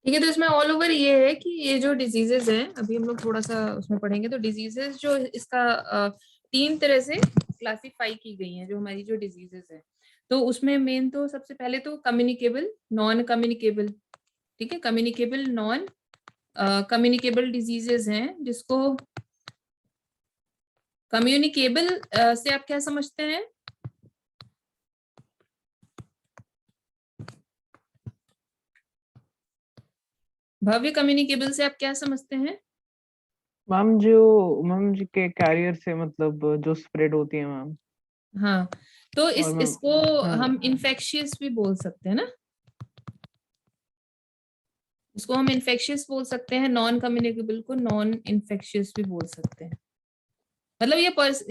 ठीक है। तो इसमें ऑल ओवर ये है कि ये जो डिजीजेस हैं, अभी हम लोग थोड़ा सा उसमें पढ़ेंगे। तो डिजीजेस जो इसका तीन तरह से क्लासिफाई की गई हैं जो हमारी जो डिजीजेस है। तो उसमें मेन तो सबसे पहले तो कम्युनिकेबल, नॉन कम्युनिकेबल। ठीक है, कम्युनिकेबल, नॉन कम्युनिकेबल डिजीजेस हैं, जिसको कम्युनिकेबल से आप क्या समझते हैं? भव्य, कम्युनिकेबल से आप क्या समझते हैं? मैम जी के कैरियर से मतलब जो स्प्रेड होती है मैम। हाँ, तो और मैम इसको हाँ। हम इन्फेक्शियस भी बोल सकते हैं ना। इसको हम इन्फेक्शियस बोल सकते हैं, नॉन कम्युनिकेबल को नॉन इन्फेक्शियस भी बोल सकते हैं। मतलब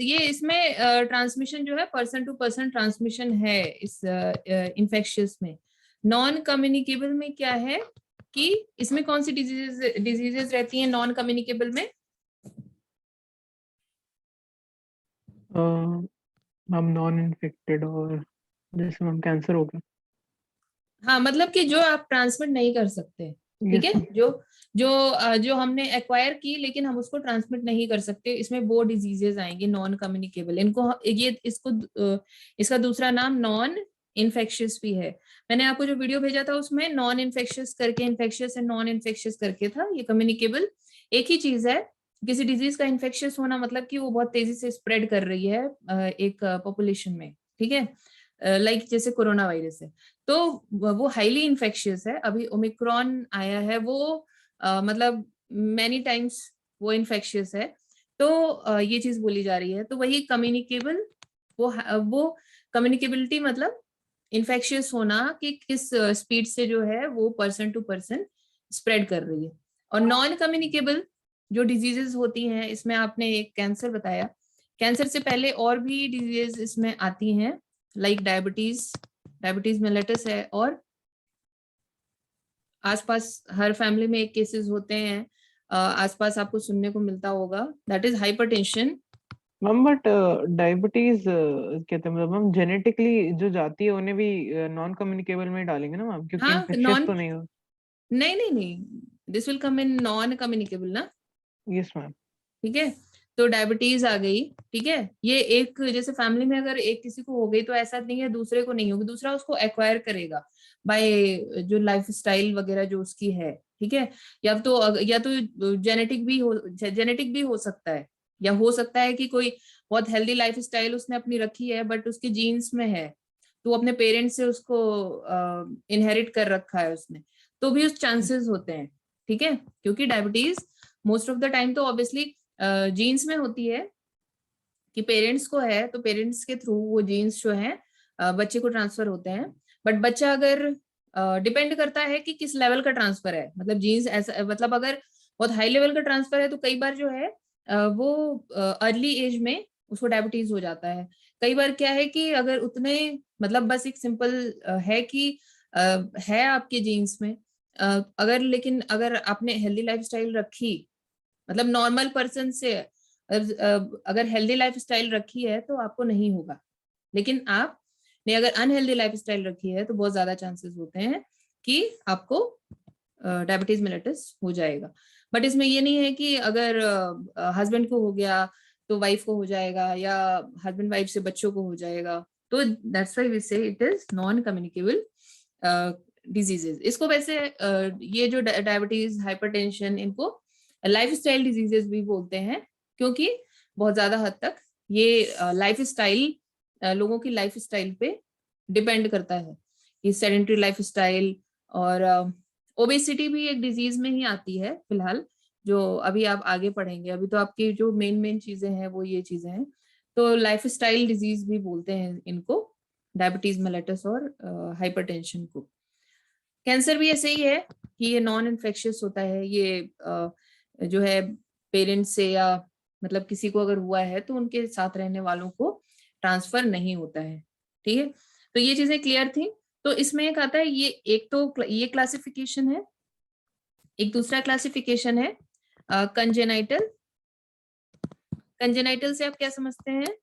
ये इसमें ट्रांसमिशन जो है पर्सन टू पर्सन ट्रांसमिशन है इस इन्फेक्शियस में। नॉन कम्युनिकेबल में क्या है कि इसमें कौन सी डिजीजेस रहती हैं नॉन कम्युनिकेबल में? मैम नॉन इन्फेक्टेड, और जैसे मैम कैंसर हो गया। हाँ, मतलब कि जो आप ट्रांसमिट नहीं कर सकते। ठीक यस है, मैम। जो हमने एक्वायर की लेकिन हम उसको ट्रांसमिट नहीं कर सकते, इसमें वो डिजीजेस आएंगे नॉन कम्युनिकेबल। इनको ये इसको इसका दूसरा नाम नॉन इन्फेक्शियस भी है। मैंने आपको जो वीडियो भेजा था उसमें नॉन इन्फेक्शियस करके, इन्फेक्शियस एंड नॉन इन्फेक्शियस करके था। ये कम्युनिकेबल एक ही चीज है। किसी डिजीज का इन्फेक्शियस होना मतलब कि वो बहुत तेजी से स्प्रेड कर रही है एक पॉपुलेशन में। ठीक है, लाइक जैसे कोरोना वायरस है, तो वो हाईली इन्फेक्शियस है। अभी ओमिक्रॉन आया है, वो मतलब मैनी टाइम्स वो इन्फेक्शियस है। तो ये चीज बोली जा रही है। तो वही कम्युनिकेबल, वो कम्युनिकेबिलिटी मतलब इन्फेक्शियस होना कि किस स्पीड से जो है वो पर्सन टू पर्सन स्प्रेड कर रही है। और नॉन कम्युनिकेबल जो डिजीजेस होती हैं, इसमें आपने एक कैंसर बताया। कैंसर से पहले और भी डिजीज इसमें आती हैं, लाइक डायबिटीज, डायबिटीज मेलेटस है। और आसपास हर फैमिली में एक केसेस होते हैं, आसपास आपको सुनने को मिलता होगा, that is hypertension. Ma'am but diabetes कहते हैं मतलब मैम जेनेटिकली जो जाती है उन्हें भी नॉन कम्युनिकेबल में ही डालेंगे ना मैम, क्योंकि हाँ, इन्फेक्शियस नॉन, तो नहीं हो। नहीं नहीं नहीं, this will come in non communicable ना। Yes ma'am. ठीक है, तो डायबिटीज आ गई। ठीक है, ये एक जैसे फैमिली में अगर एक किसी को हो गई तो ऐसा नहीं है दूसरे को नहीं होगी, दूसरा उसको एक्वायर करेगा बाय जो लाइफ स्टाइल वगैरह जो उसकी है। ठीक है, या तो जेनेटिक भी हो सकता है, या हो सकता है कि कोई बहुत हेल्दी लाइफ स्टाइल उसने अपनी रखी है बट उसके जीन्स में है, तो अपने पेरेंट्स से उसको इनहेरिट कर रखा है उसने, तो भी उस चांसेस होते हैं। ठीक है, क्योंकि diabetes most of the time तो ऑब्वियसली जीन्स में होती है कि पेरेंट्स को है तो पेरेंट्स के थ्रू वो जीन्स जो है बच्चे को ट्रांसफर होते हैं। बट बच्चा अगर डिपेंड करता है कि किस लेवल का ट्रांसफर है, मतलब जीन्स ऐसा, मतलब अगर बहुत हाई लेवल का ट्रांसफर है तो कई बार जो है वो अर्ली एज में उसको डायबिटीज हो जाता है। कई बार क्या है कि अगर उतने, मतलब बस एक सिंपल है कि अ, है आपके जीन्स में, अगर लेकिन अगर आपने हेल्दी लाइफस्टाइल रखी, मतलब नॉर्मल पर्सन से अगर हेल्दी लाइफ स्टाइल रखी है तो आपको नहीं होगा। लेकिन आपने अगर अनहेल्दी लाइफ स्टाइल रखी है तो बहुत ज्यादा चांसेस होते हैं कि आपको डायबिटीज मेलेटस हो जाएगा। बट इसमें ये नहीं है कि अगर हस्बैंड को हो गया तो वाइफ को हो जाएगा, या हस्बैंड वाइफ से बच्चों को हो जाएगा। तो दैट्स व्हाई वी से it is non communicable diseases. इसको वैसे ये जो डायबिटीज, हाइपरटेंशन, इनको लाइफस्टाइल डिजीजेस भी बोलते हैं, क्योंकि बहुत ज्यादा हद तक ये लाइफ स्टाइल, लोगों की लाइफ स्टाइल पे डिपेंड करता है कि सेडेंट्री लाइफ स्टाइल। और ओबेसिटी भी एक डिजीज में ही आती है फिलहाल, जो अभी आप आगे पढ़ेंगे। अभी तो आपकी जो मेन मेन चीजें हैं वो ये चीजें हैं। तो लाइफ स्टाइल डिजीज भी बोलते हैं इनको, डायबिटीज मेलेटस और हाइपरटेंशन को। कैंसर भी ऐसे ही है कि ये नॉन इन्फेक्शियस होता है। ये जो है पेरेंट्स से, या मतलब किसी को अगर हुआ है तो उनके साथ रहने वालों को ट्रांसफर नहीं होता है। ठीक है, तो ये चीजें क्लियर थी। तो इसमें एक आता है, ये एक तो ये क्लासिफिकेशन है, एक दूसरा क्लासिफिकेशन है कंजेनाइटल। कंजेनाइटल से आप क्या समझते हैं?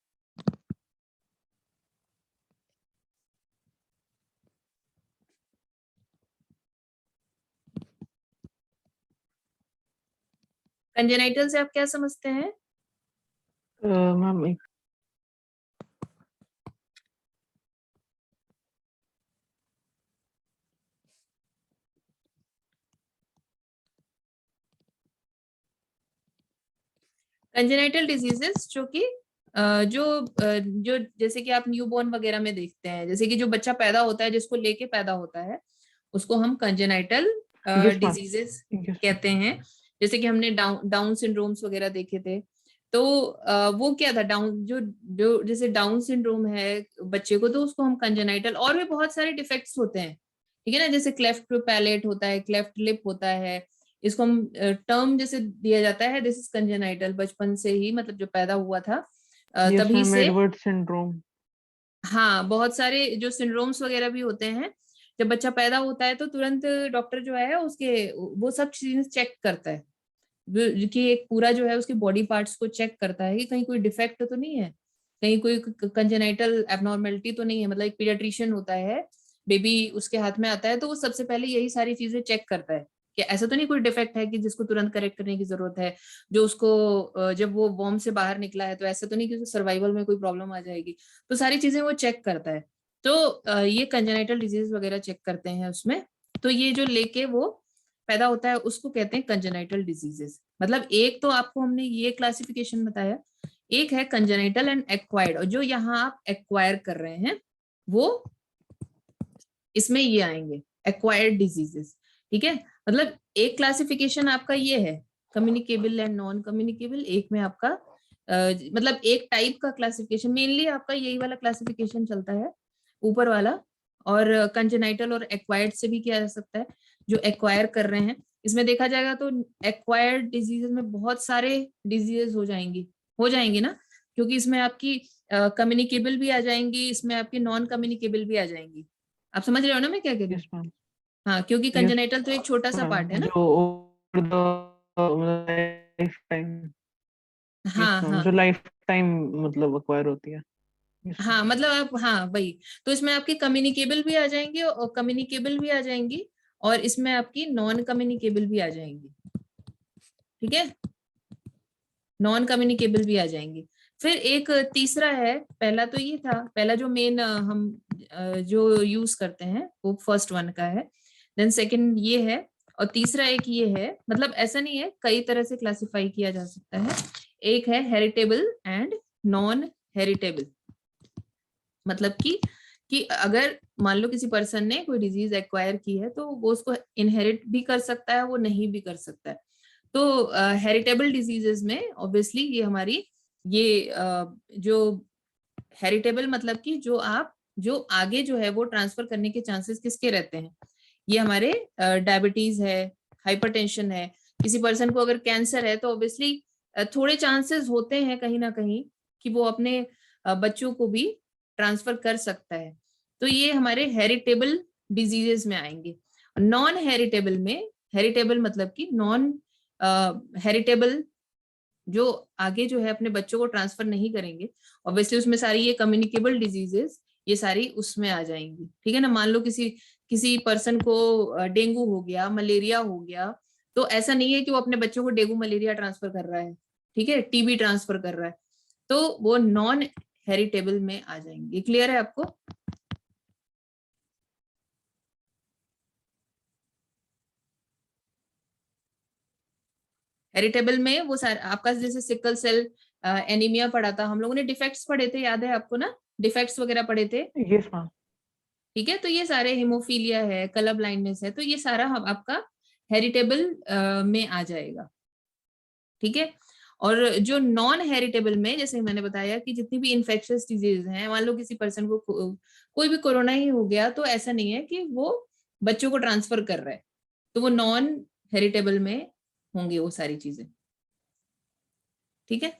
कंजेनाइटल से आप क्या समझते हैं? मैम कंजेनाइटल डिजीजेस जो कि जो जैसे कि आप न्यूबॉर्न वगैरह में देखते हैं, जैसे कि जो बच्चा पैदा होता है, जिसको लेके पैदा होता है, उसको हम congenital yes ma'am, diseases yes कहते हैं। जैसे कि हमने डाउन सिंड्रोम्स वगैरह देखे थे, तो वो क्या था, डाउन जो जो जैसे डाउन सिंड्रोम है बच्चे को, तो उसको हम कंजेनाइटल, और भी बहुत सारे डिफेक्ट्स होते हैं, ठीक है ना, जैसे क्लेफ्ट पैलेट होता है, क्लेफ्ट लिप होता है, इसको हम टर्म जैसे दिया जाता है, दिस इज कंजेनाइटल, बचपन से ही, मतलब जो पैदा हुआ था यस तभी मैम, से। Edward syndrome. हाँ, बहुत सारे जो सिंड्रोम्स वगैरह भी होते हैं। जब बच्चा पैदा होता है तो तुरंत डॉक्टर जो है उसके वो सब चीजें चेक करता है, कि एक पूरा जो है उसके बॉडी पार्ट्स को चेक करता है कि कहीं कोई डिफेक्ट तो नहीं है, कहीं कोई कंजेनाइटल एबनॉर्मेलिटी तो नहीं है। मतलब एक पीडियाट्रिशियन होता है, बेबी उसके हाथ में आता है, तो वो सबसे पहले यही सारी चीजें चेक करता है कि ऐसा तो नहीं कोई डिफेक्ट है कि जिसको तुरंत करेक्ट करने की जरूरत है, जो उसको जब वो वॉर्म से बाहर निकला है तो ऐसा तो नहीं कि सर्वाइवल में कोई प्रॉब्लम आ जाएगी। तो सारी चीजें वो चेक करता है। तो ये कंजेनाइटल डिजीज वगैरह चेक करते हैं उसमें। तो ये जो लेके वो पैदा होता है उसको कहते हैं कंजेनाइटल डिजीजेस। मतलब एक तो आपको हमने ये क्लासिफिकेशन बताया, एक है कंजेनाइटल एंड एक्वायर्ड, और जो यहाँ आप एक्वायर कर रहे हैं वो इसमें ये आएंगे, एक्वायर्ड डिजीजेस। ठीक है, मतलब एक क्लासिफिकेशन आपका ये है, कम्युनिकेबल एंड नॉन कम्युनिकेबल। एक में आपका मतलब एक टाइप का क्लासिफिकेशन, मेनली आपका यही वाला क्लासिफिकेशन चलता है, ऊपर वाला। और कंजेनाइटल और एक्वायर्ड से भी किया जा सकता है, जो एक्वायर कर रहे हैं। इसमें देखा जाएगा तो एक्वायर्ड डिजीजेस में बहुत सारे डिजीजेस हो जाएंगी ना, क्योंकि इसमें आपकी कम्युनिकेबल भी आ जाएंगी, इसमें आपकी नॉन कम्युनिकेबल भी आ जाएंगी। आप समझ रहे हो ना मैं क्या कह रही हूँ? यस मैम, हाँ, क्योंकि यस कंजेनाइटल तो एक छोटा सा मैम, पार्ट है ना। जो over the life time. Yes हाँ मैम, हाँ जो लाइफ टाइम मतलब एक्वायर होती है। यस मैम, हाँ, मतलब आप, हाँ वही। तो इसमें आपकी कम्युनिकेबल भी आ जाएंगी और कम्युनिकेबल भी आ जाएंगी, और इसमें आपकी नॉन कम्युनिकेबल भी आ जाएंगी। ठीक है, नॉन कम्युनिकेबल भी आ जाएंगी। फिर एक तीसरा है, पहला तो ये था, पहला जो मेन हम जो यूज करते हैं वो फर्स्ट वन का है, देन सेकंड ये है, और तीसरा एक ये है। मतलब ऐसा नहीं है, कई तरह से क्लासिफाई किया जा सकता है। एक है हेरिटेबल एंड नॉन हेरिटेबल। मतलब कि अगर मान लो किसी पर्सन ने कोई डिजीज एक्वायर की है, तो वो उसको इनहेरिट भी कर सकता है, वो नहीं भी कर सकता है। तो हेरिटेबल डिजीजेस में ऑब्वियसली ये हमारी ये जो हेरिटेबल, मतलब कि जो आगे जो है वो ट्रांसफर करने के चांसेस किसके रहते हैं, ये हमारे डायबिटीज है, हाइपरटेंशन है। किसी पर्सन को अगर कैंसर है तो ऑब्वियसली थोड़े चांसेस होते हैं कहीं ना कहीं कि वो अपने बच्चों को भी ट्रांसफर कर सकता है। तो ये हमारे हेरिटेबल डिजीजेस में आएंगे। नॉन हेरिटेबल में, हेरिटेबल मतलब कि नॉन हेरिटेबल, जो आगे जो है अपने बच्चों को ट्रांसफर नहीं करेंगे, ऑब्वियसली उसमें सारी ये कम्युनिकेबल डिजीजेस ये सारी उसमें आ जाएंगी। ठीक है ना, मान लो किसी किसी पर्सन को डेंगू हो गया, मलेरिया हो गया, तो ऐसा नहीं है कि वो अपने बच्चों को डेंगू मलेरिया ट्रांसफर कर रहा है, ठीक है, टीबी ट्रांसफर कर रहा है, तो वो नॉन हेरिटेबल में आ जाएंगे। क्लियर है आपको? हेरिटेबल में वो सारा आपका, जैसे सिकल सेल एनीमिया पढ़ा था हम लोगों ने, डिफेक्ट्स पढ़े थे, याद है आपको ना, डिफेक्ट्स वगैरह पढ़े थे। यस मैम, ठीक है, तो ये सारे, हिमोफीलिया है, कलर ब्लाइंडनेस है, तो ये सारा हम आपका हेरिटेबल में आ जाएगा। ठीक है, और जो नॉन हेरिटेबल में, जैसे मैंने बताया कि जितनी भी इन्फेक्शियस डिजीज हैं, मान लो किसी पर्सन को कोई भी कोरोना ही हो गया, तो ऐसा नहीं है कि वो बच्चों को ट्रांसफर कर रहा है, तो वो नॉन हेरिटेबल में होंगे वो सारी चीजें। ठीक है,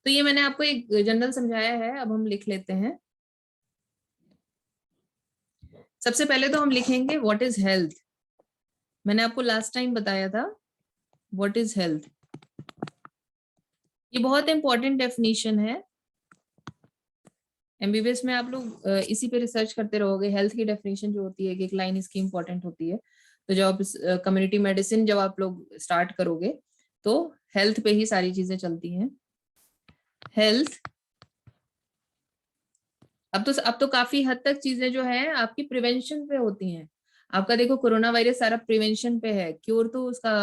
तो ये मैंने आपको एक जनरल समझाया है, अब हम लिख लेते हैं। सबसे पहले तो हम लिखेंगे व्हाट इज हेल्थ। मैंने आपको लास्ट टाइम बताया था व्हाट इज हेल्थ, ये बहुत इंपॉर्टेंट डेफिनेशन है। एमबीबीएस में आप लोग इसी पे रिसर्च करते रहोगे। हेल्थ की डेफिनेशन जो होती है कि एक लाइन इसकी इंपॉर्टेंट होती है, तो जब आप कम्युनिटी मेडिसिन जब आप लोग स्टार्ट करोगे तो हेल्थ पे ही सारी चीजें चलती हैं। हेल्थ, अब तो काफी हद तक चीजें जो है आपकी प्रिवेंशन पे होती हैं। आपका देखो कोरोना वायरस सारा प्रिवेंशन पे है, क्योर तो उसका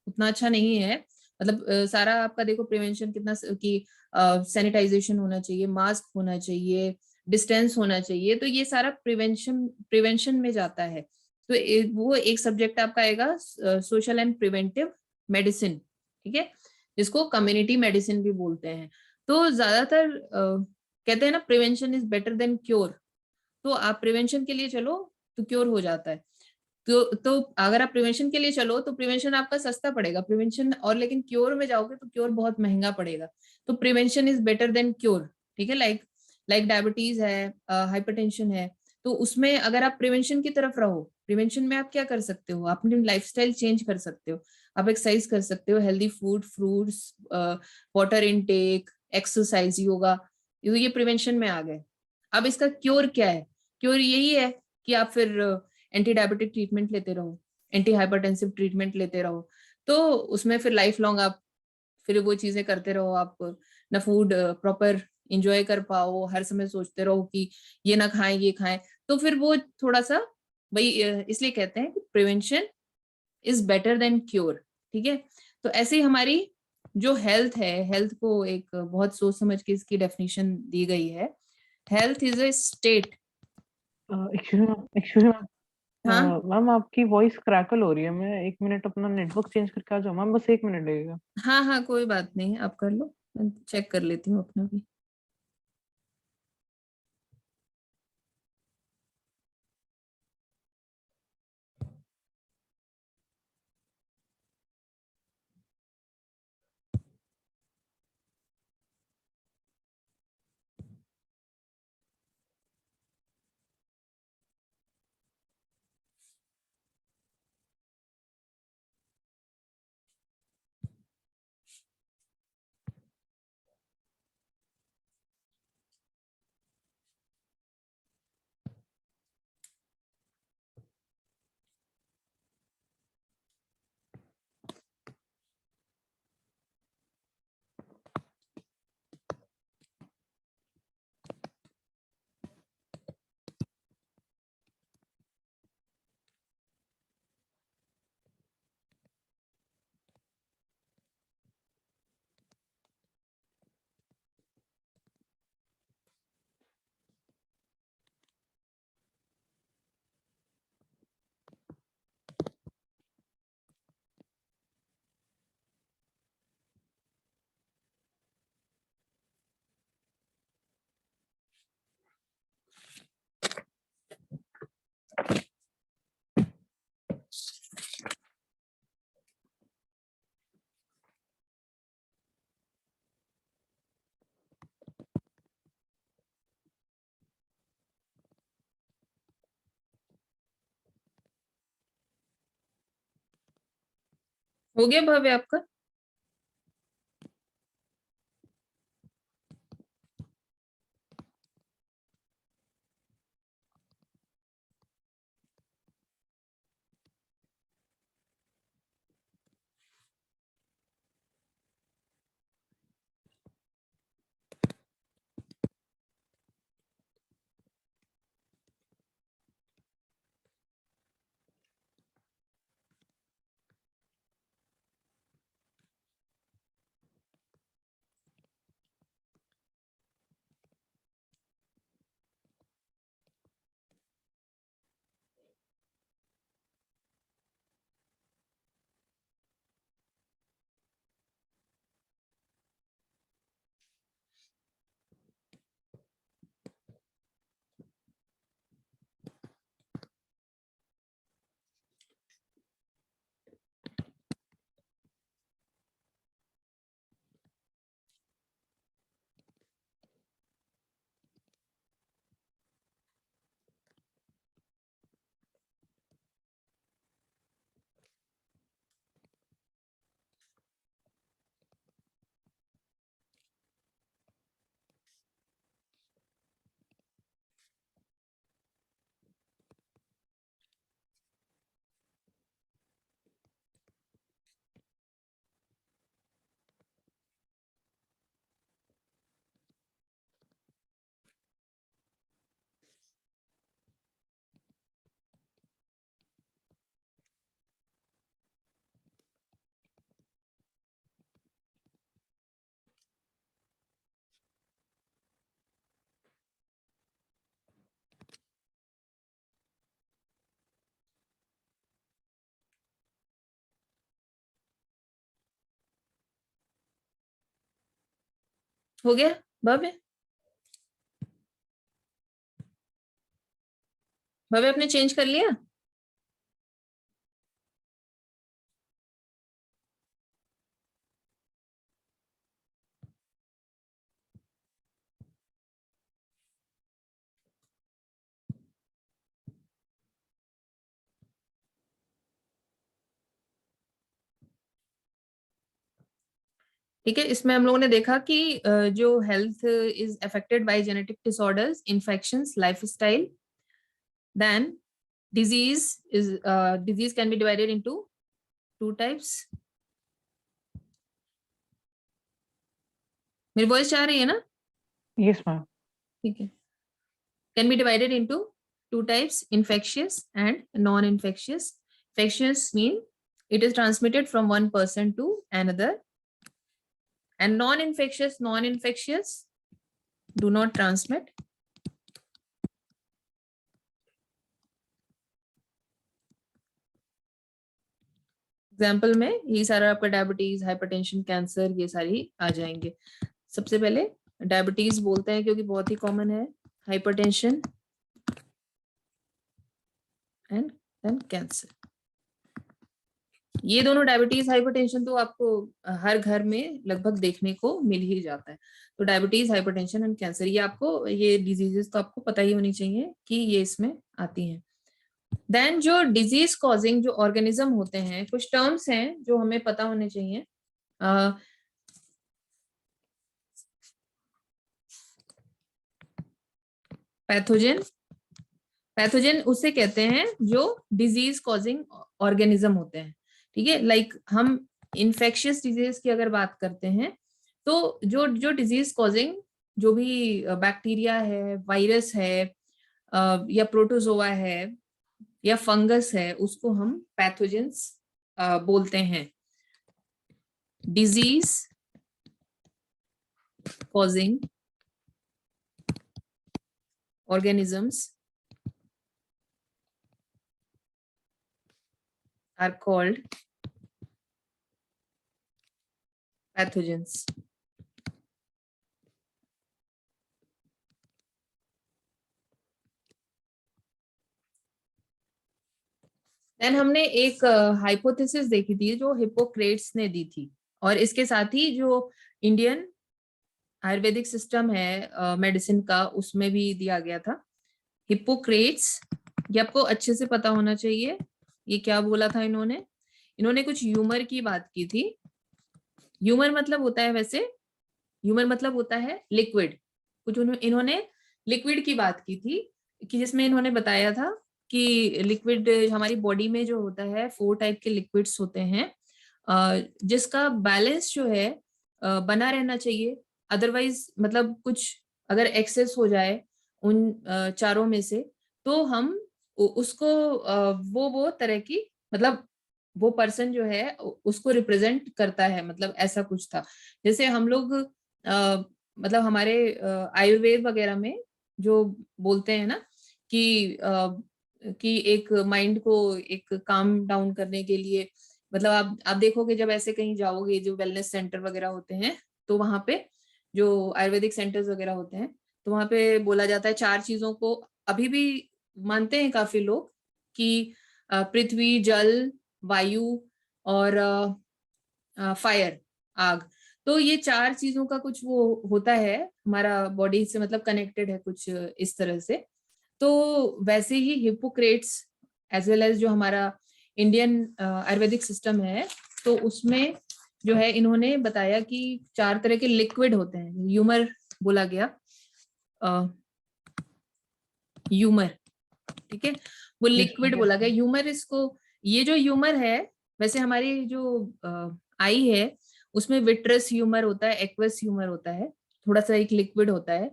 उतना अच्छा नहीं है। मतलब सारा आपका देखो प्रिवेंशन कितना कि सैनिटाइजेशन होना चाहिए, मास्क होना चाहिए, डिस्टेंस होना चाहिए, तो ये सारा प्रिवेंशन प्रिवेंशन में जाता है। तो वो एक सब्जेक्ट आपका आएगा सोशल एंड प्रिवेंटिव मेडिसिन, ठीक है, जिसको कम्युनिटी मेडिसिन भी बोलते हैं। तो ज्यादातर कहते हैं ना prevention is better than cure. तो आप प्रिवेंशन के लिए चलो तो क्योर हो जाता है। तो अगर आप प्रिवेंशन के लिए चलो तो प्रिवेंशन आपका सस्ता पड़ेगा प्रिवेंशन, और लेकिन क्योर में जाओगे तो क्योर बहुत महंगा पड़ेगा। तो prevention is better than cure, ठीक है। लाइक लाइक डायबिटीज है, हाइपरटेंशन है, तो उसमें अगर आप प्रिवेंशन की तरफ रहो, प्रिवेंशन में आप क्या कर सकते हो, आप अपनी लाइफस्टाइल चेंज कर सकते हो, आप एक्सरसाइज कर सकते हो, healthy food, fruits, water intake, exercise, yoga, ये प्रिवेंशन में आ गए। अब इसका क्योर क्या है? क्योर यही है कि आप फिर एंटी डायबिटिक ट्रीटमेंट लेते रहो, एंटी हाइपरटेंसिव ट्रीटमेंट लेते रहो। तो उसमें फिर लाइफ लॉन्ग आप फिर वो चीजें करते रहो, आप ना फूड प्रॉपर इंजॉय कर पाओ, हर समय सोचते रहो कि ये ना खाएं ये खाएं। तो फिर वो थोड़ा सा वही इसलिए कहते हैं कि prevention is better than cure, ठीक है। तो ऐसे ही हमारी जो हेल्थ है, हेल्थ को एक बहुत सोच समझ के इसकी डेफिनेशन दी गई है। Health is a state. Actually हाँ मैम आपकी वॉइस क्रैकल हो रही है, मैं 1 मिनट अपना नेटवर्क चेंज करके आ जाऊँ मैम, बस 1 मिनट लगेगा। हाँ हाँ, कोई बात नहीं, आप कर लो, मैं चेक कर लेती हूँ अपना भी। हो गया भव्य आपका? हो गया भव्य? भव्य आपने चेंज कर लिया? ठीक है, इसमें हम लोगों ने देखा कि जो health is affected by genetic disorders, infections, lifestyle, then disease can be divided into two types. मेरी वॉइस आ रही है ना? Yes, ma'am. ठीक है, can be divided into two types, infectious and non-infectious. Infectious mean it is transmitted from one person to another, and non-infectious do not transmit. Example में ये सारा आपका डायबिटीज, हाइपरटेंशन, कैंसर, ये सारी आ जाएंगे। सबसे पहले डायबिटीज बोलते हैं क्योंकि बहुत ही कॉमन है, हाइपरटेंशन एंड देन कैंसर। ये दोनों डायबिटीज, हाइपरटेंशन तो आपको हर घर में लगभग देखने को मिल ही जाता है। तो डायबिटीज, हाइपरटेंशन एंड कैंसर, ये आपको, ये डिजीजेस तो आपको पता ही होनी चाहिए कि ये इसमें आती हैं। देन जो डिजीज कॉजिंग जो ऑर्गेनिज्म होते हैं, कुछ टर्म्स हैं जो हमें पता होने चाहिए। पैथोजन, पैथोजन उसे कहते हैं जो डिजीज कॉजिंग ऑर्गेनिज्म होते हैं। ठीक है, लाइक हम इन्फेक्शियस डिजीज की अगर बात करते हैं तो जो जो डिजीज कॉजिंग जो भी बैक्टीरिया है, वायरस है, या प्रोटोजोआ है या फंगस है, उसको हम पैथोजेंस बोलते हैं। Disease causing organisms are called pathogens. Then हमने एक हाइपोथेसिस देखी थी जो हिप्पोक्रेट्स ने दी थी, और इसके साथ ही जो इंडियन आयुर्वेदिक सिस्टम है मेडिसिन का, उसमें भी दिया गया था। हिप्पोक्रेट्स, ये आपको अच्छे से पता होना चाहिए। ये क्या बोला था इन्होंने? इन्होंने कुछ ह्यूमर की बात की थी। ह्यूमर मतलब होता है, वैसे ह्यूमर मतलब होता है लिक्विड। कुछ इन्होंने लिक्विड की बात की थी, कि जिसमें इन्होंने बताया था कि लिक्विड हमारी बॉडी में जो होता है 4 टाइप के लिक्विड्स होते हैं, जिसका बैलेंस जो है बना रहना चाहिए। अदरवाइज मतलब कुछ अगर एक्सेस हो जाए उन चारों में से, तो हम उसको वो तरह की, मतलब वो पर्सन जो है उसको रिप्रेजेंट करता है, मतलब ऐसा कुछ था। जैसे हम लोग मतलब हमारे आयुर्वेद वगैरह में जो बोलते हैं ना कि एक माइंड को एक काम डाउन करने के लिए, मतलब आप देखोगे जब ऐसे कहीं जाओगे जो वेलनेस सेंटर वगैरह होते हैं, तो वहां पे जो आयुर्वेदिक सेंटर्स वगैरह होते हैं, तो वहां पे बोला जाता है 4 चीजों को अभी भी मानते हैं काफी लोग, कि पृथ्वी, जल, वायु और फायर, आग। तो ये 4 चीजों का कुछ वो होता है, हमारा बॉडी से मतलब कनेक्टेड है कुछ इस तरह से। तो वैसे ही हिप्पोक्रेट्स एज वेल एज जो हमारा इंडियन आयुर्वेदिक सिस्टम है, तो उसमें जो है इन्होंने बताया कि 4 तरह के लिक्विड होते हैं। ह्यूमर बोला गया, ह्यूमर, ठीक है, वो लिक्विड बोला गया ह्यूमर। इसको, ये जो ह्यूमर है, वैसे हमारी जो आई है उसमें विट्रस ह्यूमर होता है, एक्वस ह्यूमर होता है, थोड़ा सा एक लिक्विड होता है,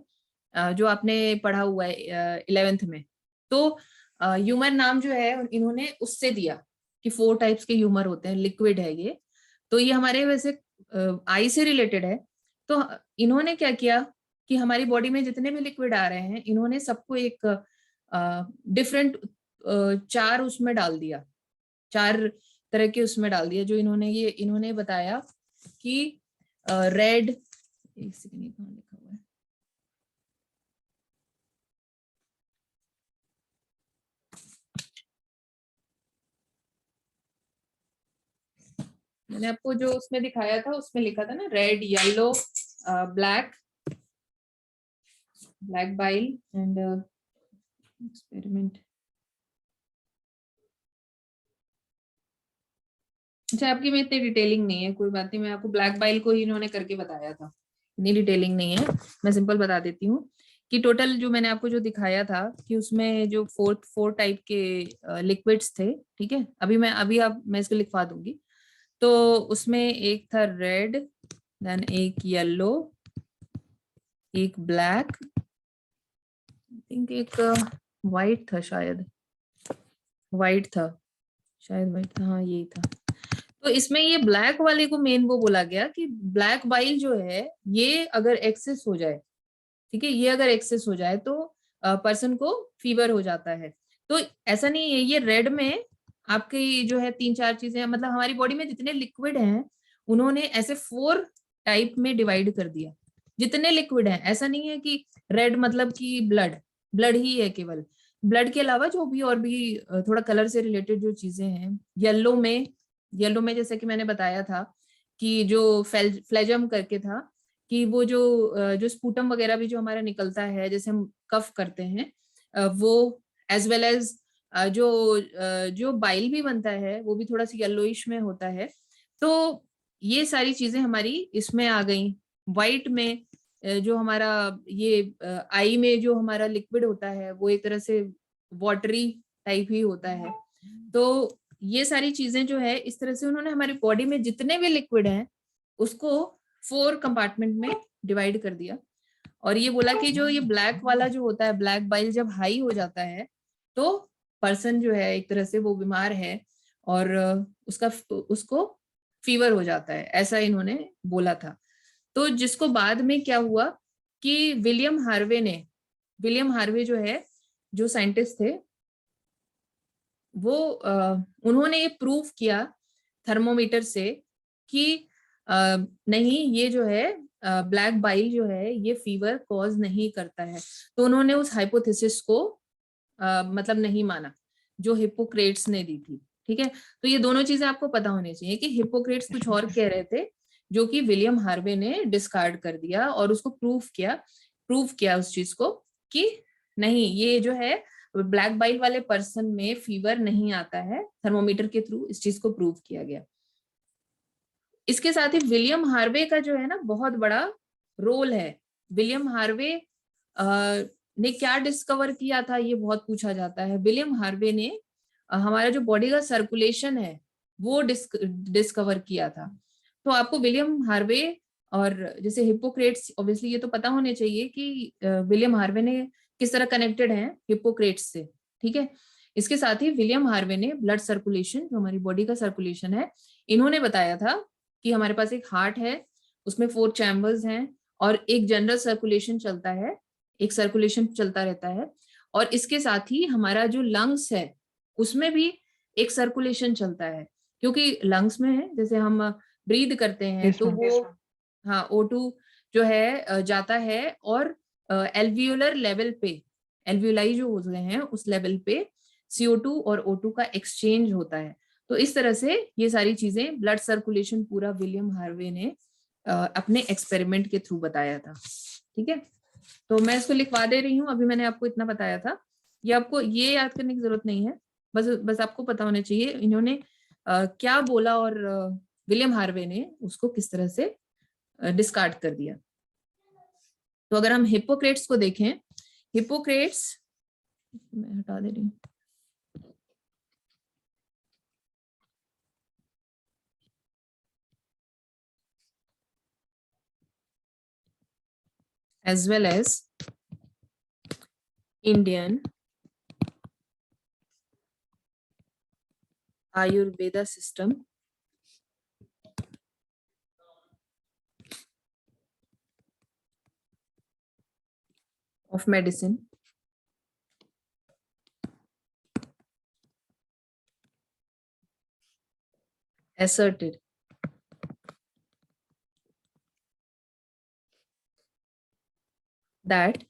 जो आपने पढ़ा हुआ है 11th में। तो ह्यूमर नाम जो है इन्होंने उससे दिया कि 4 टाइप्स के ह्यूमर होते हैं, लिक्विड है ये। तो ये हमारे वैसे आई से रिलेटेड है। तो इन्होंने क्या किया कि हमारी बॉडी में जितने भी लिक्विड आ रहे हैं, इन्होंने सबको एक डिफरेंट 4 उसमें डाल दिया, 4 तरह के उसमें डाल दिया। जो इन्होंने बताया कि रेड, एक सेकंड, ये कहाँ लिखा हुआ है? मैंने आपको जो उसमें दिखाया था उसमें लिखा था ना, red, yellow, black, black bile and experiment. अच्छा, आपकी में इतनी डिटेलिंग नहीं है, कोई बात नहीं, मैं आपको ब्लैक बाइल को ही इन्होंने करके बताया था, इतनी डिटेलिंग नहीं है, मैं सिंपल बता देती हूँ कि टोटल जो मैंने आपको जो दिखाया था कि उसमें जो फोर टाइप के लिक्विड्स थे, ठीक है, मैं इसको लिखवा दूंगी। तो उसमें एक था रेड, देन एक येलो, एक ब्लैक, आई थिंक एक वाइट था, शायद वाइट था, शायद वाइट था, हाँ यही था। तो इसमें ये ब्लैक वाले को मेन वो बोला गया कि ब्लैक बाइल जो है ये अगर एक्सेस हो जाए, ठीक है, ये अगर एक्सेस हो जाए तो पर्सन को फीवर हो जाता है। तो ऐसा नहीं है, ये रेड में आपकी जो है 3-4 चीजें, मतलब हमारी बॉडी में जितने लिक्विड हैं उन्होंने ऐसे 4 टाइप में डिवाइड कर दिया। जितने लिक्विड हैं, ऐसा नहीं है कि रेड मतलब कि ब्लड, ब्लड ही है केवल, ब्लड के अलावा जो भी और भी थोड़ा कलर से रिलेटेड जो चीजें हैं। येलो में जैसे कि मैंने बताया था कि जो फ्लेजम करके था, कि वो जो स्पूटम वगैरह भी जो हमारा निकलता है, जैसे हम कफ करते हैं, वो एज वेल एज जो बाइल भी बनता है वो भी थोड़ा सा येलोइश में होता है। तो ये सारी चीजें हमारी इसमें आ गई। वाइट में जो हमारा ये आई में जो हमारा लिक्विड होता है वो एक तरह से वाटरी टाइप ही होता है। तो ये सारी चीजें जो है इस तरह से उन्होंने हमारी बॉडी में जितने भी लिक्विड हैं उसको 4 कंपार्टमेंट में डिवाइड कर दिया। और ये बोला कि जो ये ब्लैक वाला जो होता है, ब्लैक बाइल जब हाई हो जाता है तो पर्सन जो है एक तरह से वो बीमार है और उसको फीवर हो जाता है, ऐसा इन्होंने बोला था। तो जिसको बाद में क्या हुआ कि विलियम हार्वे जो है, जो साइंटिस्ट थे, वो उन्होंने ये प्रूव किया थर्मोमीटर से कि नहीं, ये जो है ब्लैक बाइल जो है ये फीवर कॉज नहीं करता है। तो उन्होंने उस हाइपोथेसिस को मतलब नहीं माना जो हिप्पोक्रेट्स ने दी थी, ठीक है। तो ये दोनों चीजें आपको पता होनी चाहिए कि हिप्पोक्रेट्स कुछ और कह रहे थे जो कि विलियम हार्वे ने डिस्कार्ड कर दिया और उसको प्रूव किया उस चीज को कि नहीं, ये जो है ब्लैक बाइल वाले पर्सन में फीवर नहीं आता है, थर्मोमीटर के थ्रू इस चीज को प्रूव किया गया। इसके साथ ही विलियम हार्वे का जो है ना बहुत बड़ा रोल है। विलियम हार्वे ने क्या डिस्कवर किया था ये बहुत पूछा जाता है। विलियम हार्वे ने हमारा जो बॉडी का सर्कुलेशन है वो डिस्कवर किया था। तो आपको विलियम हार्वे और जैसे हिप्पोक्रेट्स, ऑब्वियसली ये तो पता होने चाहिए कि विलियम हार्वे ने किस तरह कनेक्टेड है हिप्पोक्रेट्स से, ठीक है। इसके साथ ही विलियम हार्वे ने ब्लड सर्कुलेशन, जो हमारी बॉडी का सर्कुलेशन है, इन्होंने बताया था कि हमारे पास एक हार्ट है, उसमें 4 चैम्बर्स हैं और एक जनरल सर्कुलेशन चलता है, एक सर्कुलेशन चलता रहता है। और इसके साथ ही हमारा जो लंग्स है उसमें भी एक सर्कुलेशन चलता है, क्योंकि लंग्स में है, जैसे हम ब्रीद करते हैं तो वो, हाँ, O2 जो है जाता है और एल्वियोलर लेवल पे, एल्वियोलाई जो होते हैं उस लेवल पे CO2 और O2 का एक्सचेंज होता है। तो इस तरह से ये सारी चीजें, ब्लड सर्कुलेशन पूरा विलियम हार्वे ने अपने एक्सपेरिमेंट के थ्रू बताया था, ठीक है। तो मैं इसको लिखवा दे रही हूँ, अभी मैंने आपको इतना बताया था, ये आपको ये याद करने की जरूरत नहीं है, बस बस आपको पता होना चाहिए इन्होंने क्या बोला और विलियम हार्वे ने उसको किस तरह से डिस्कार्ड कर दिया। तो अगर हम हिप्पोक्रेट्स को देखें, हिप्पोक्रेट्स, मैं हटा दे रही हूँ, as well as Indian Ayurveda system of medicine asserted that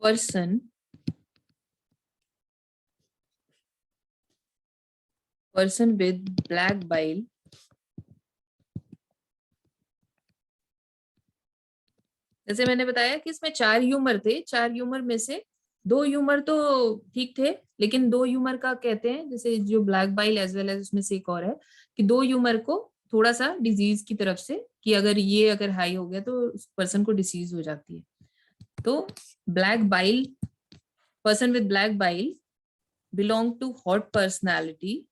person with black bile जैसे मैंने बताया कि इसमें 4 ह्यूमर थे, 4 ह्यूमर में से 2 ह्यूमर तो ठीक थे, लेकिन 2 ह्यूमर का कहते हैं, जैसे जो black bile as well as उसमें से एक और है कि 2 ह्यूमर को थोड़ा सा डिजीज की तरफ से, कि अगर हाई हो गया तो उस पर्सन को डिसीज हो जाती है। तो black bile, person with black bile belong to hot personality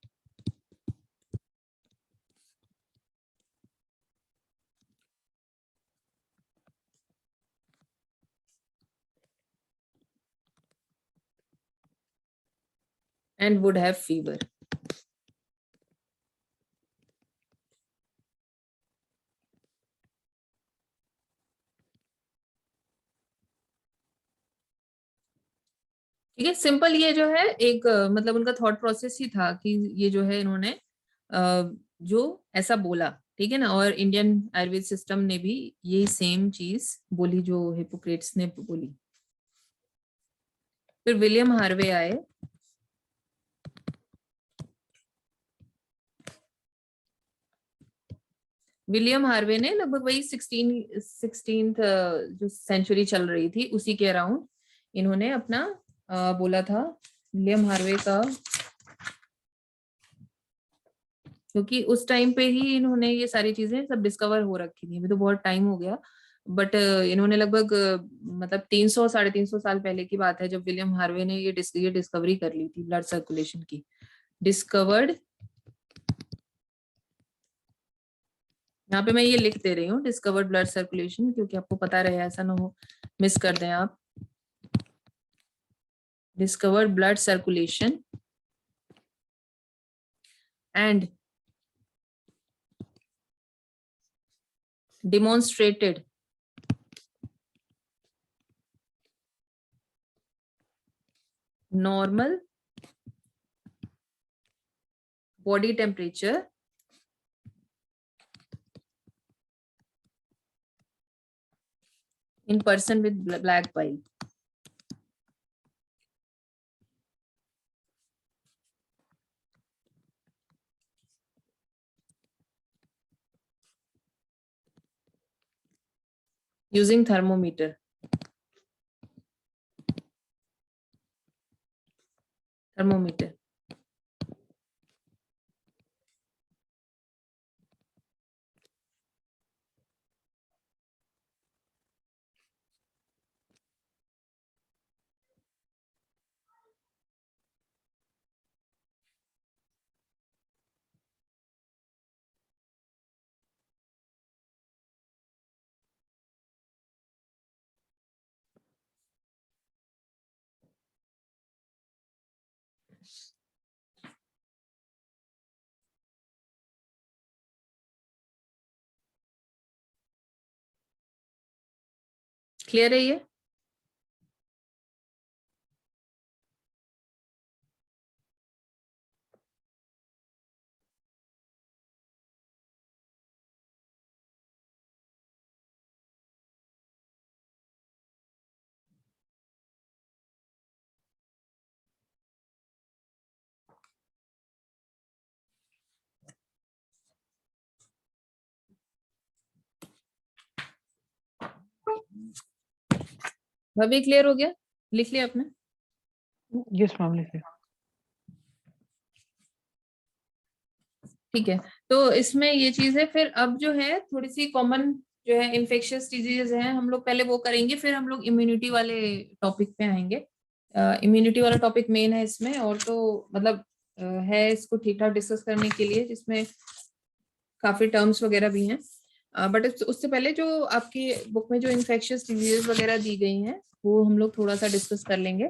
and would have fever. ठीक है, सिंपल ये जो है एक मतलब उनका थॉट प्रोसेस ही था कि ये जो है इन्होंने जो ऐसा बोला, ठीक है ना। और इंडियन आयुर्वेद सिस्टम ने भी ये सेम चीज बोली जो हिपोक्रेट्स ने बोली। फिर विलियम हार्वे आए। विलियम हार्वे ने लगभग वही 16th जो सेंचुरी चल रही थी उसी के अराउंड इन्होंने अपना बोला था। विलियम हार्वे का, क्योंकि उस टाइम पे ही इन्होंने ये सारी चीजें सब डिस्कवर हो रखी थी, अभी तो बहुत टाइम हो गया, बट इन्होंने लगभग मतलब 300-350 साल पहले की बात है जब विलियम हार्वे ने ये डिस्कवरी कर ली थी ब्लड सर्कुलेशन की। डिस्कवर्ड, यहाँ पे मैं ये लिख दे रही हूँ डिस्कवर्ड ब्लड सर्कुलेशन, क्योंकि आपको पता रहे, ऐसा ना हो मिस कर दें आप। Discovered blood circulation and demonstrated normal body temperature in person with black bile. Using thermometer. Thermometer. Clear है ये? अभी क्लियर हो गया? लिख लिया आपने? यस मैम, लिख लिया। ठीक है, तो इसमें ये चीज है। फिर अब जो है थोड़ी सी कॉमन जो है इन्फेक्शियस डिजीजेज हैं, हम लोग पहले वो करेंगे, फिर हम लोग इम्यूनिटी वाले टॉपिक पे आएंगे। इम्यूनिटी वाला टॉपिक मेन है इसमें, और तो मतलब है इसको ठीक ठाक डिस्कस करने के लिए, जिसमें काफी टर्म्स वगैरह भी हैं। बट उससे पहले जो आपकी बुक में जो इन्फेक्शियस डिजीजेज वगैरह दी गई हैं वो हम लोग थोड़ा सा डिस्कस कर लेंगे।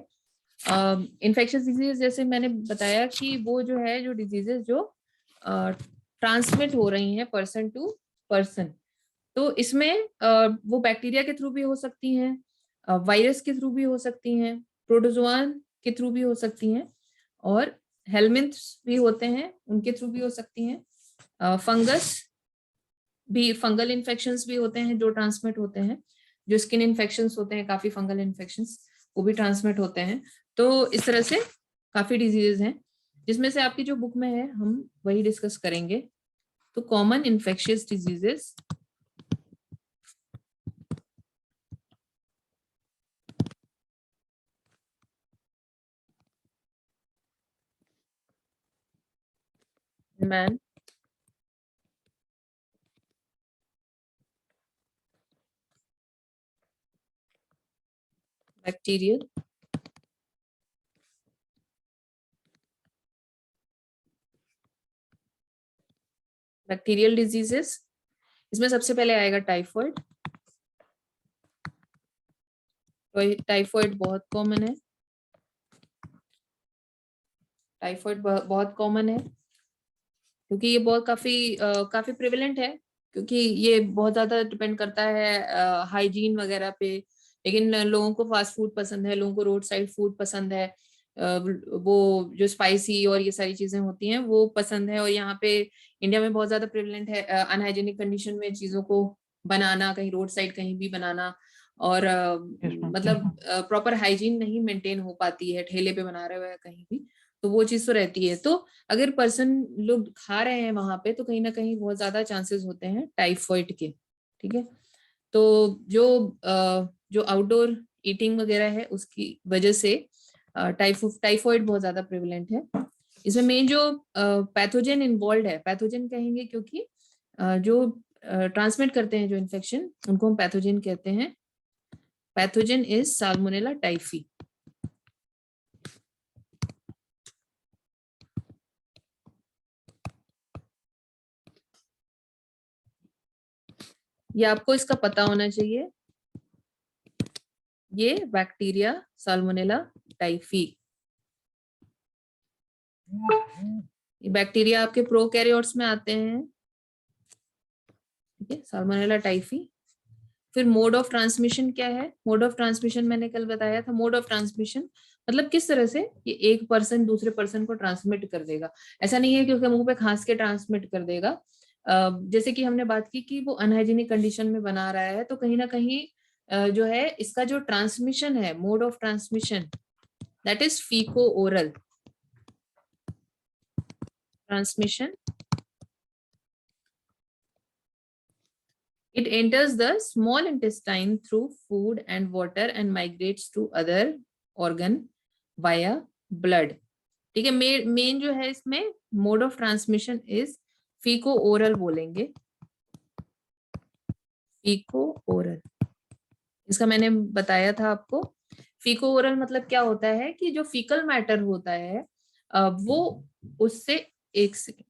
इन्फेक्शियस डिजीज जैसे मैंने बताया कि वो जो है जो डिजीजेस जो ट्रांसमिट हो रही हैं पर्सन टू पर्सन, तो इसमें वो बैक्टीरिया के थ्रू भी हो सकती हैं, वायरस के थ्रू भी हो सकती हैं, प्रोटोजोआन के थ्रू भी हो सकती हैं, और हेलमिंथ्स भी होते हैं उनके थ्रू भी हो सकती हैं, फंगस भी, फंगल इन्फेक्शंस भी होते हैं जो ट्रांसमिट होते हैं। जो स्किन इन्फेक्शंस होते हैं, काफी फंगल इन्फेक्शंस, वो भी ट्रांसमिट होते हैं। तो इस तरह से काफी डिजीजेस हैं, जिसमें से आपकी जो बुक में है हम वही डिस्कस करेंगे। तो common infectious diseases, man, bacterial, bacterial diseases, इसमें सबसे पहले आएगा टाइफॉइड। तो टाइफॉइड बहुत कॉमन है, टाइफॉइड बहुत कॉमन है, क्योंकि ये बहुत काफी प्रिवेलेंट है, क्योंकि ये बहुत ज्यादा डिपेंड करता है हाइजीन वगैरह पे। लेकिन लोगों को फास्ट फूड पसंद है, लोगों को रोड साइड फूड पसंद है, वो जो स्पाइसी और ये सारी चीजें होती हैं वो पसंद है। और यहाँ पे इंडिया में बहुत ज्यादा प्रिवेलेंट है अनहाइजीनिक कंडीशन में चीजों को बनाना, कहीं रोड साइड कहीं भी बनाना, और मतलब प्रॉपर हाइजीन नहीं मेंटेन हो पाती है, ठेले पे बना रहे हुए कहीं भी, तो वो चीज तो रहती है। तो अगर पर्सन लोग खा रहे हैं वहां पे, तो कहीं ना कहीं बहुत ज्यादा चांसेस होते हैं टाइफॉइड के, ठीक है। तो जो आउटडोर ईटिंग वगैरह है उसकी वजह से टाइफॉइड बहुत ज्यादा प्रेवलेंट है। इसमें मेन जो पैथोजन इन्वॉल्व है, पैथोजन कहेंगे क्योंकि जो ट्रांसमिट करते हैं जो इन्फेक्शन, उनको हम पैथोजन कहते हैं। Pathogen is salmonella typhi. ये आपको इसका पता होना चाहिए, ये बैक्टीरिया साल्मोनेला टाइफी, ये बैक्टीरिया आपके प्रोकैरियोट्स में आते हैं, ठीक है, साल्मोनेला टाइफी। फिर मोड ऑफ ट्रांसमिशन क्या है? मोड ऑफ ट्रांसमिशन मैंने कल बताया था। मोड ऑफ ट्रांसमिशन मतलब किस तरह से ये एक पर्सन दूसरे पर्सन को ट्रांसमिट कर देगा। ऐसा नहीं है कि उसके मुंह पे खांस के ट्रांसमिट कर देगा। जैसे कि हमने बात की कि वो अनहाइजीनिक कंडीशन में बना रहा है, तो कहीं ना कहीं जो है इसका जो ट्रांसमिशन है, mode of transmission, that is faeco oral transmission. It enters the small intestine through food and water and migrates to other organ via blood. ठीक है, मेन जो है इसमें mode of transmission is faeco oral बोलेंगे, faeco oral. इसका मैंने बताया था आपको। फीको ओरल मतलब क्या होता है कि जो फीकल मैटर होता है वो उससे एक सेकेंड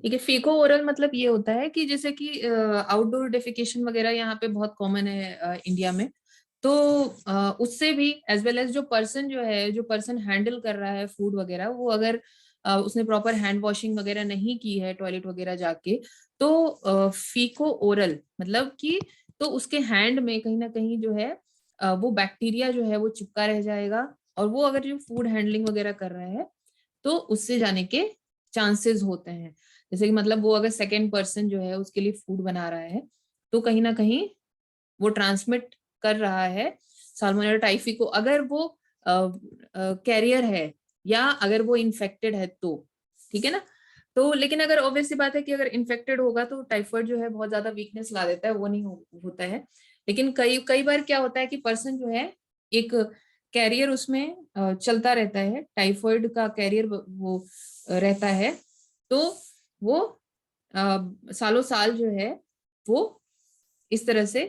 ठीक है। फीको ओरल मतलब ये होता है कि जैसे कि आउटडोर डेफिकेशन वगैरह यहाँ पे बहुत कॉमन है इंडिया में, तो उससे भी एज वेल एज जो पर्सन जो है, जो पर्सन हैंडल कर रहा है फूड वगैरह, वो अगर उसने प्रॉपर हैंड वॉशिंग वगैरह नहीं की है टॉयलेट वगैरह जाके, तो फीको ओरल मतलब कि तो उसके हैंड में कहीं ना कहीं जो है वो बैक्टीरिया जो है वो चिपका रह जाएगा, और वो अगर जो फूड हैंडलिंग वगैरह कर रहा है तो उससे जाने के चांसेस होते हैं। जैसे कि मतलब वो अगर सेकेंड पर्सन जो है उसके लिए फूड बना रहा है, तो कहीं ना कहीं वो ट्रांसमिट कर रहा है साल्मोनेला टाइफी को, अगर वो कैरियर है या अगर वो इन्फेक्टेड है तो, ठीक है ना। तो लेकिन अगर ऑब्वियस सी बात है कि अगर इन्फेक्टेड होगा तो टाइफाइड जो है बहुत ज्यादा वीकनेस ला देता है, वो नहीं होता है। लेकिन कई कई बार क्या होता है कि पर्सन जो है एक कैरियर उसमें चलता रहता है, टाइफाइड का कैरियर वो रहता है, तो वो सालों साल जो है वो इस तरह से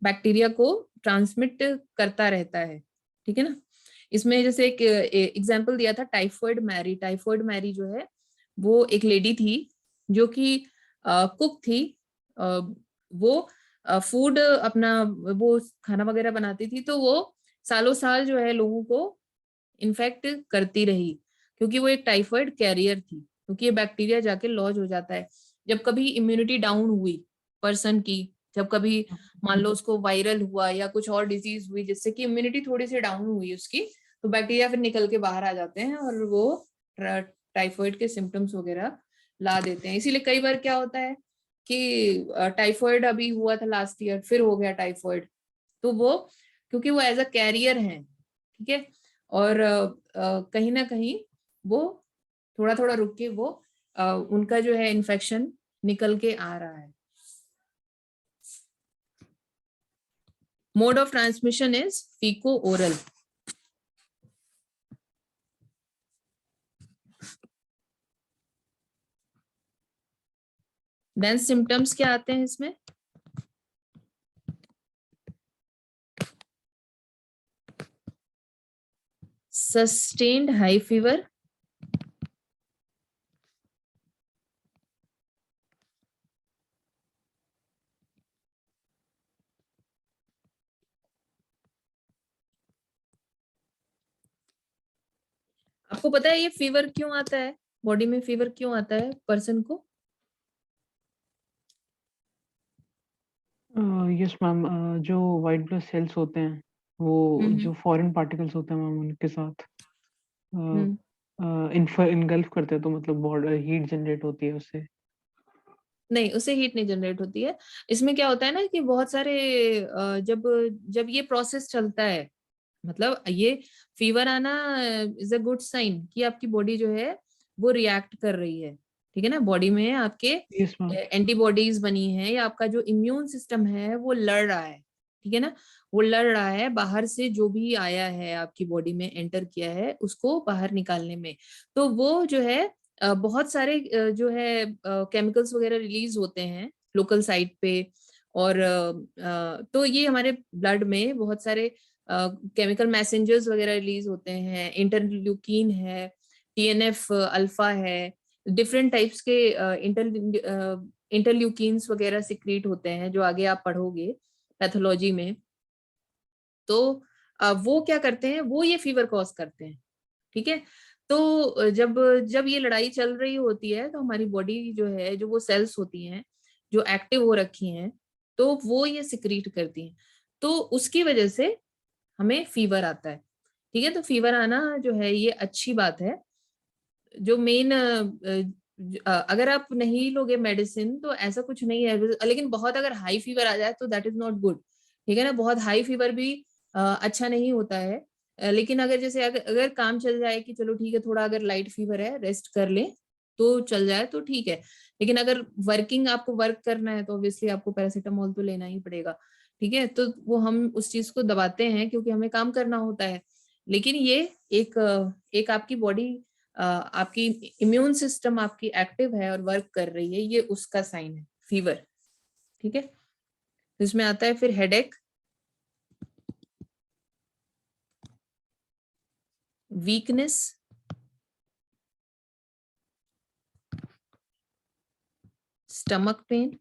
बैक्टीरिया को ट्रांसमिट करता रहता है, ठीक है ना। इसमें जैसे एक एग्जांपल दिया था टाइफॉइड मैरी। टाइफॉइड मैरी जो है वो एक लेडी थी, जो कि कुक थी, वो फूड अपना वो खाना वगैरह बनाती थी, तो वो सालों साल जो है लोगों को इन्फेक्ट करती रही, क्योंकि वो एक टाइफाइड कैरियर थी, क्योंकि ये बैक्टीरिया जाके लॉज हो जाता है। जब कभी इम्यूनिटी डाउन हुई पर्सन की, जब कभी मान लो उसको वायरल हुआ या कुछ और डिजीज हुई जिससे कि इम्यूनिटी थोड़ी सी डाउन हुई उसकी, तो बैक्टीरिया फिर निकल के बाहर आ जाते हैं और वो टाइफाइड के सिम्टम्स वगैरह ला देते हैं। इसीलिए कई बार क्या होता है कि टाइफाइड अभी हुआ था लास्ट ईयर, फिर हो गया टाइफाइड, तो वो क्योंकि वो एज अ कैरियर है, ठीक है, और कहीं ना कहीं वो थोड़ा थोड़ा रुक के वो उनका जो है इन्फेक्शन निकल के आ रहा है। Mode of transmission is faeco oral. Then symptoms क्या आते हैं इसमें? सस्टेन्ड हाई फीवर, आपको पता है ये फीवर क्यों आता है, बॉडी में फीवर क्यों आता है पर्सन को? यस मैम, जो वाइट ब्लड सेल्स होते हैं वो हम्म जो फॉरेन पार्टिकल्स होते हैं मैम उनके साथ हम्म इनगल्फ करते हैं, तो मतलब बॉडी हीट जनरेट होती है उससे। नहीं, उससे हीट नहीं जनरेट होती है। इसमें क्या होता है ना कि बहुत सारे जब जब ये प्रोसेस चलता है, मतलब ये फीवर आना इज अ गुड साइन कि आपकी बॉडी जो है वो रिएक्ट कर रही है, ठीक है ना, बॉडी में आपके यस मैम। एंटीबॉडीज बनी है या आपका जो इम्यून सिस्टम है वो लड़ रहा है, ठीक है ना, वो लड़ रहा है बाहर से जो भी आया है आपकी बॉडी में एंटर किया है उसको बाहर निकालने में। तो वो जो है बहुत सारे जो है केमिकल्स वगैरह रिलीज होते हैं लोकल साइट पे, और तो ये हमारे ब्लड में बहुत सारे केमिकल मैसेंजर्स वगैरह रिलीज होते हैं, इंटरल्यूकिन है, टीएनएफ अल्फा है, डिफरेंट टाइप्स के इंटरल्यूकिन्स वगैरह सिक्रीट होते हैं जो आगे आप पढ़ोगे पैथोलॉजी में। तो वो क्या करते हैं, वो ये फीवर कॉज करते हैं, ठीक है। तो जब जब ये लड़ाई चल रही होती है तो हमारी बॉडी जो है, जो वो सेल्स होती हैं जो एक्टिव हो रखी हैं, तो वो ये सिक्रीट करती हैं, तो उसकी वजह से हमें फीवर आता है, ठीक है। तो फीवर आना जो है ये अच्छी बात है। जो मेन अगर आप नहीं लोगे मेडिसिन तो ऐसा कुछ नहीं है, लेकिन बहुत अगर हाई फीवर आ जाए तो दैट इज नॉट गुड, ठीक है ना, बहुत हाई फीवर भी अच्छा नहीं होता है। लेकिन अगर जैसे अगर काम चल जाए कि चलो ठीक है थोड़ा अगर लाइट फीवर है रेस्ट कर ले तो चल जाए तो ठीक है, लेकिन अगर वर्किंग आपको वर्क करना है तो ऑब्वियसली आपको पैरासीटामोल तो लेना ही पड़ेगा, ठीक है। तो वो हम उस चीज को दबाते हैं क्योंकि हमें काम करना होता है, लेकिन ये एक एक आपकी बॉडी आपकी इम्यून सिस्टम आपकी एक्टिव है और वर्क कर रही है, ये उसका साइन है फीवर, ठीक है। इसमें आता है फिर हेडेक, वीकनेस, स्टमक पेन,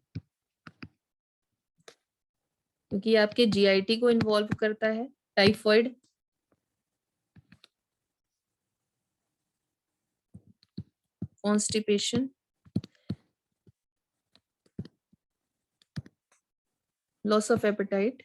क्योंकि आपके जीआईटी को इन्वॉल्व करता है, typhoid, constipation, loss of appetite,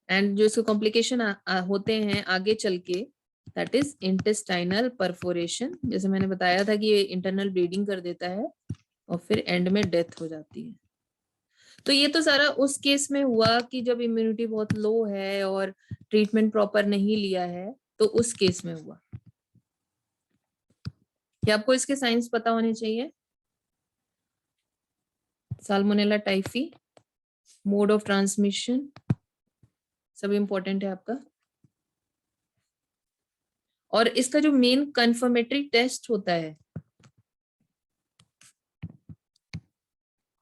and जो इसके कॉम्प्लिकेशन होते हैं आगे चल के, दैट इज इंटेस्टाइनल परफोरेशन, जैसे मैंने बताया था कि ये इंटरनल ब्लीडिंग कर देता है और फिर एंड में डेथ हो जाती है। तो ये तो सारा उस केस में हुआ कि जब इम्यूनिटी बहुत लो है और ट्रीटमेंट प्रॉपर नहीं लिया है, तो उस केस में हुआ। क्या आपको इसके साइंस पता होने चाहिए? Salmonella typhi, mode of transmission, सब इंपॉर्टेंट है आपका। और इसका जो मेन कंफर्मेटरी टेस्ट होता है,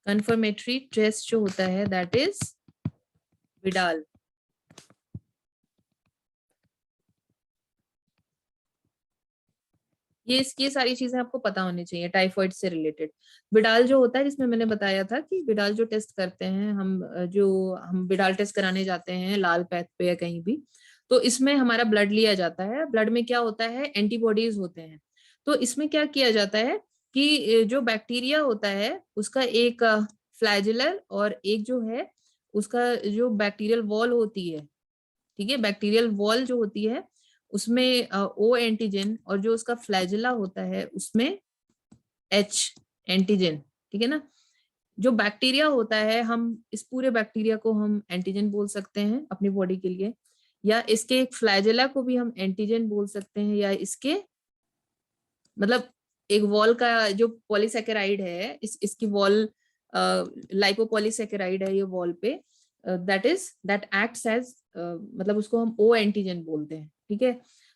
कंफर्मेटरी टेस्ट जो होता है दैट इज विडाल। ये सारी चीजें आपको पता होनी चाहिए टाइफाइड से रिलेटेड। बिडाल जो होता है, जिसमें मैंने बताया था कि बिडाल जो टेस्ट करते हैं हम, जो हम बिडाल टेस्ट कराने जाते हैं लाल पैथ पे या कहीं भी, तो इसमें हमारा ब्लड लिया जाता है। ब्लड में क्या होता है, एंटीबॉडीज होते हैं। तो इसमें क्या किया जाता है कि जो बैक्टीरिया होता है उसका एक फ्लैजिलर और एक जो है उसका जो बैक्टीरियल वॉल होती है, ठीक है, बैक्टीरियल वॉल जो होती है उसमें ओ एंटीजन, और जो उसका फ्लैजिला होता है उसमें एच एंटीजन, ठीक है ना। जो बैक्टीरिया होता है, हम इस पूरे बैक्टीरिया को हम एंटीजन बोल सकते हैं अपनी बॉडी के लिए, या इसके एक फ्लैजिला को भी हम एंटीजन बोल सकते हैं, या इसके मतलब एक वॉल का जो पॉलीसेकेराइड है, इसकी वॉल लाइपोपॉलीसेकेराइड है ये वॉल पे, दैट एक्ट्स एज, मतलब उसको हम ओ एंटीजन बोलते हैं, ठीक है।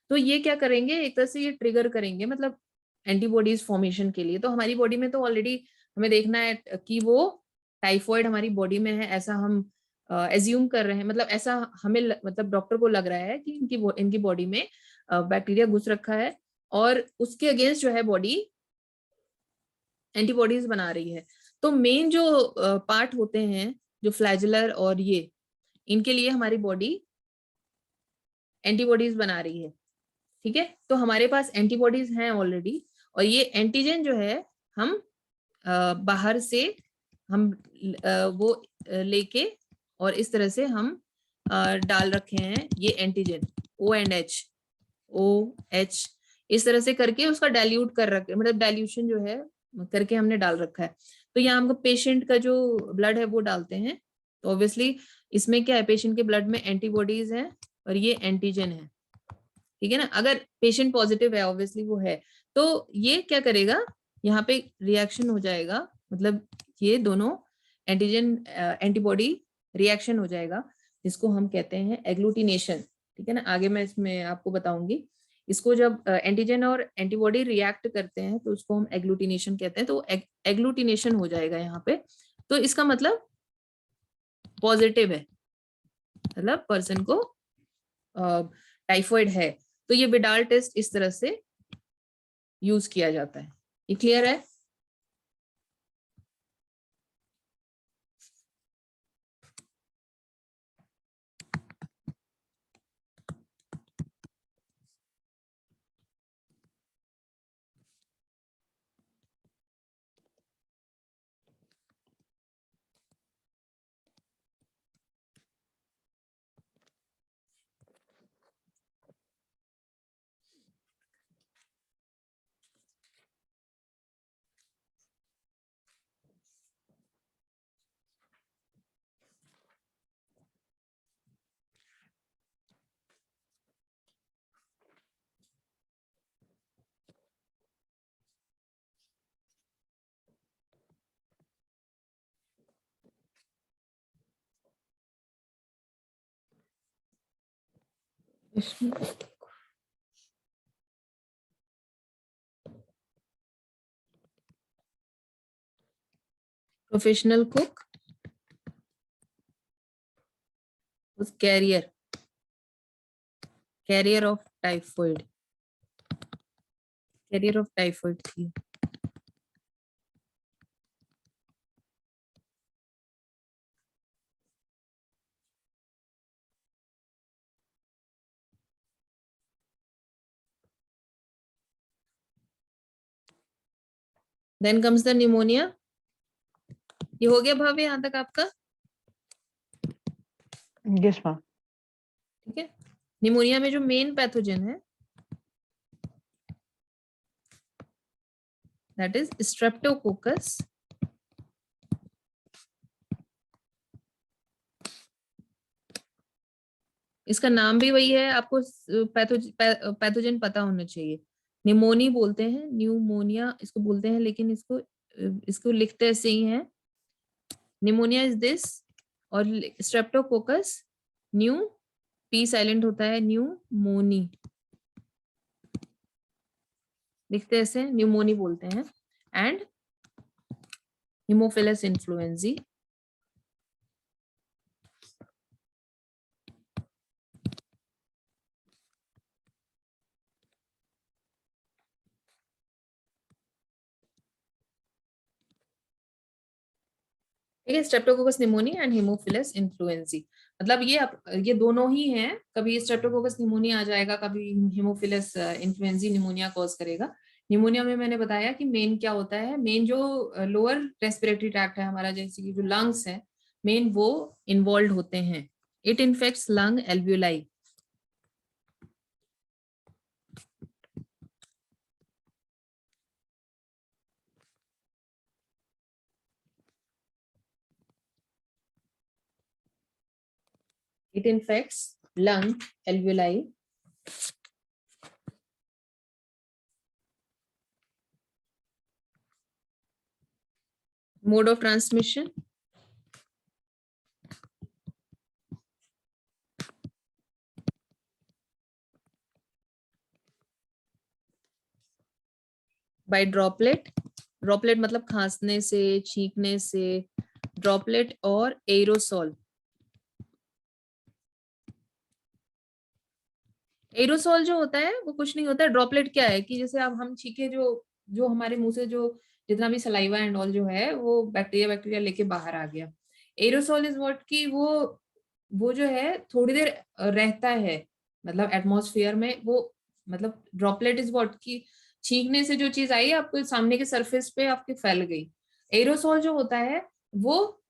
तो ये क्या करेंगे, एक तरह से ये ट्रिगर करेंगे मतलब एंटीबॉडीज फॉर्मेशन के लिए। तो हमारी बॉडी में तो ऑलरेडी हमें देखना है कि वो टाइफॉइड हमारी बॉडी में है, ऐसा हम एज्यूम कर रहे हैं, मतलब ऐसा हमें मतलब डॉक्टर को लग रहा है कि इनकी बॉडी में बैक्टीरिया घुस रखा है, और उसके अगेंस्ट जो है बॉडी एंटीबॉडीज बना रही है। तो मेन जो पार्ट होते हैं जो फ्लैजिलर और ये, इनके लिए हमारी बॉडी एंटीबॉडीज बना रही है, ठीक है। तो हमारे पास एंटीबॉडीज हैं ऑलरेडी, और ये एंटीजन जो है हम बाहर से हम वो लेके, और इस तरह से हम डाल रखे हैं ये antigen O and H, O H, इस तरह से करके उसका डाइल्यूट कर रखे, मतलब डाइल्यूशन जो है करके हमने डाल रखा है। तो यहाँ हमको पेशेंट का जो ब्लड है वो डालते हैं, तो ऑब्वियसली इसमें क्या है, पेशेंट के ब्लड में एंटीबॉडीज हैं और ये एंटीजन है, ठीक है ना। अगर पेशेंट पॉजिटिव है, ऑब्वियसली वो है, तो ये क्या करेगा, यहाँ पे रिएक्शन हो जाएगा, मतलब ये दोनों एंटीजन एंटीबॉडी रिएक्शन हो जाएगा, जिसको हम कहते हैं एग्लूटिनेशन, ठीक है ना। आगे मैं इसमें आपको बताऊंगी, इसको जब एंटीजन और एंटीबॉडी रिएक्ट करते हैं तो उसको हम एग्लूटिनेशन कहते हैं। तो एग्लूटिनेशन हो जाएगा यहाँ पे, तो इसका मतलब पॉजिटिव है, मतलब पर्सन को टाइफॉइड है। तो ये बिडाल टेस्ट इस तरह से यूज किया जाता है। ये क्लियर है? Professional cook was carrier of typhoid, carrier of typhoid थी। Then comes the pneumonia. ये हो गया भावे यहाँ तक आपका? Yes ma'am. ठीक है। निमोनिया में जो मेन पैथोजन है दैट इज स्ट्रेप्टोकोकस, इसका नाम भी वही है, आपको पैथोजन पता होना चाहिए। निमोनी बोलते हैं, न्यूमोनिया इसको बोलते हैं, लेकिन इसको इसको लिखते ऐसे ही है, निमोनिया इज दिस, और स्ट्रेप्टोकोकस न्यू, पी साइलेंट होता है, न्यूमोनी लिखते ऐसे, न्यूमोनी बोलते हैं। एंड हिमोफिलस इन्फ्लुएंजी, ठीक है, Streptococcus pneumonia and Haemophilus influenzae, मतलब ये दोनों ही हैं, कभी स्ट्रेप्टोकोकस निमोनिया आ जाएगा, कभी हेमोफिलस इन्फ्लुएंजी निमोनिया कॉज करेगा। निमोनिया में मैंने बताया कि मेन क्या होता है, मेन जो लोअर रेस्पिरेटरी ट्रैक्ट है हमारा, जैसे कि जो लंग्स है मेन, वो इन्वॉल्व होते हैं। It infects lung alveoli. It infects lung alveoli. Mode of transmission. By droplet. Droplet मतलब खांसने से, छींकने से, ड्रॉपलेट और एरोसॉल। एरोसॉल जो होता है वो कुछ नहीं होता है। ड्रॉपलेट क्या है कि जैसे अब हम छींके, जो जो हमारे मुंह से जो जितना भी सलाइवा एंड ऑल जो है वो बैक्टीरिया लेके बाहर आ गया। एरोसॉल इज व्हाट की वो जो है थोड़ी देर रहता है, मतलब एटमॉस्फेयर में वो, मतलब ड्रॉपलेट इज व्हाट की छींकने से जो चीज आई आपको सामने के सरफेस पे आपके फैल गई। एरोसॉल जो होता है वो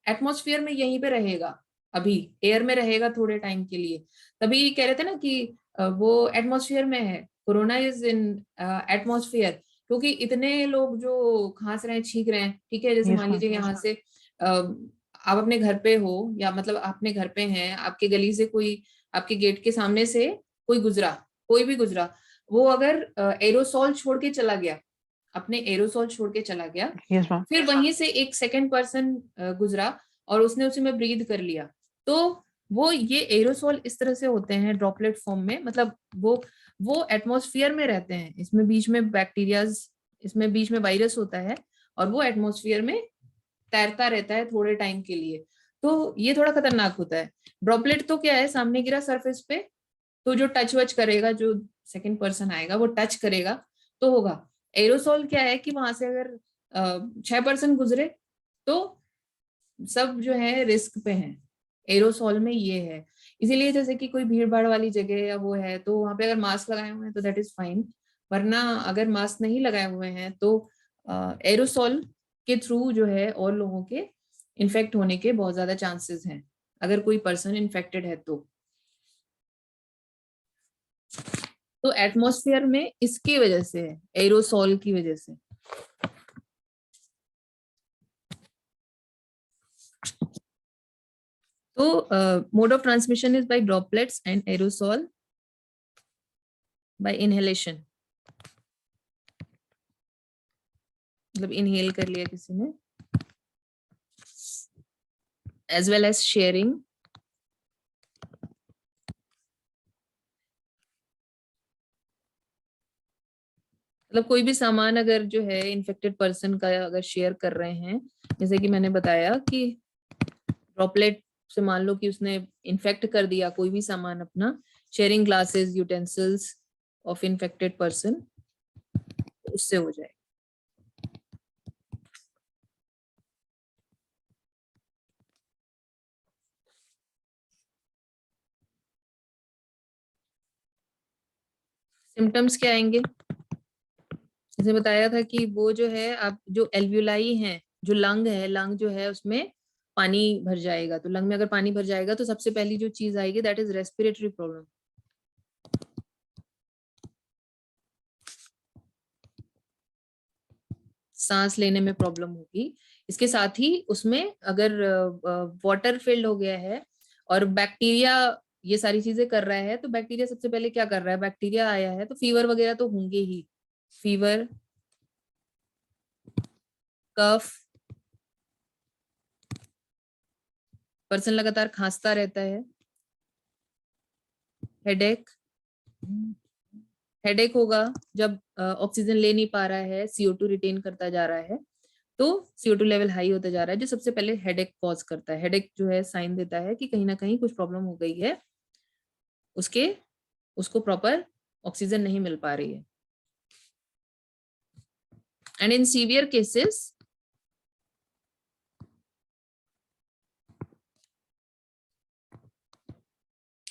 एटमॉस्फेयर में यहीं पे रहेगा, अभी एयर में रहेगा थोड़े टाइम के लिए। तभी कह रहे थे ना कि वो एटमॉस्फेयर में है, कोरोना इज इन एटमॉस्फेयर, क्योंकि इतने लोग जो खांस रहे हैं, छींक रहे हैं, ठीक है, जैसे Yes, मान ma'am. लीजिए यहाँ से आप अपने घर पे हो, या मतलब अपने घर पे हैं, आपके गली से कोई, आपके गेट के सामने से कोई गुजरा, कोई भी गुजरा, वो अगर एरोसॉल छोड़ के चला गया, अपने एरोसॉल छोड़ के चला गया, Yes, ma'am. फिर वहीं से एक सेकंड पर्सन गुजरा और उसने उसी में ब्रीद कर लिया, तो वो ये एरोसॉल इस तरह से होते हैं ड्रॉपलेट फॉर्म में, मतलब वो एटमॉस्फेयर में रहते हैं, इसमें बीच में बैक्टीरियाज, इसमें बीच में वायरस होता है और वो एटमॉस्फेयर में तैरता रहता है थोड़े टाइम के लिए, तो ये थोड़ा खतरनाक होता है। ड्रॉपलेट तो क्या है, सामने गिरा सरफेस पे, तो जो टच वच करेगा, जो सेकंड पर्सन आएगा वो टच करेगा तो होगा। एरोसॉल क्या है कि वहां से अगर 6 पर्सन गुजरे तो सब जो है रिस्क पे हैं। एरोसॉल में ये है, इसीलिए जैसे कि कोई भीड़ भाड़ वाली जगह या वो है तो वहां पे अगर मास्क लगाए हुए हैं तो दैट इज फाइन, वरना अगर मास्क नहीं लगाए हुए हैं तो एरोसॉल के थ्रू जो है और लोगों के इन्फेक्ट होने के बहुत ज्यादा चांसेस हैं, अगर कोई पर्सन इन्फेक्टेड है तो एटमॉस्फेयर में इसकी वजह से है, एरोसॉल की वजह से। तो mode of transmission is by droplets and aerosol by inhalation, मतलब इनहेल कर लिया किसी ने, एज वेल एज शेयरिंग, मतलब कोई भी सामान अगर जो है इन्फेक्टेड पर्सन का अगर शेयर कर रहे हैं, जैसे कि मैंने बताया कि ड्रॉपलेट से मान लो कि उसने इन्फेक्ट कर दिया कोई भी सामान अपना, sharing glasses, utensils of infected person, उससे हो जाए। सिम्टम्स क्या आएंगे, जैसे बताया था कि वो जो है, आप जो एल्वियोलाई हैं, जो लंग है, लंग जो है उसमें पानी भर जाएगा, तो लंग में अगर पानी भर जाएगा तो सबसे पहली जो चीज आएगी दैट इज रेस्पिरेटरी प्रॉब्लम, सांस लेने में प्रॉब्लम होगी। इसके साथ ही उसमें अगर वाटर फिल्ड हो गया है और बैक्टीरिया ये सारी चीजें कर रहा है, तो बैक्टीरिया सबसे पहले क्या कर रहा है, बैक्टीरिया आया है तो फीवर वगैरह तो होंगे ही, फीवर, कफ, पर्सन लगातार खांसता रहता है, हेडेक, हेडेक होगा जब ऑक्सीजन ले नहीं पा रहा है, CO2 रिटेन करता जा रहा है, तो CO2 लेवल हाई होता जा रहा है, जो सबसे पहले हेडेक कॉज करता है। हेडेक जो है साइन देता है कि कहीं ना कहीं कुछ प्रॉब्लम हो गई है, उसके उसको प्रॉपर ऑक्सीजन नहीं मिल पा रही है। And in severe cases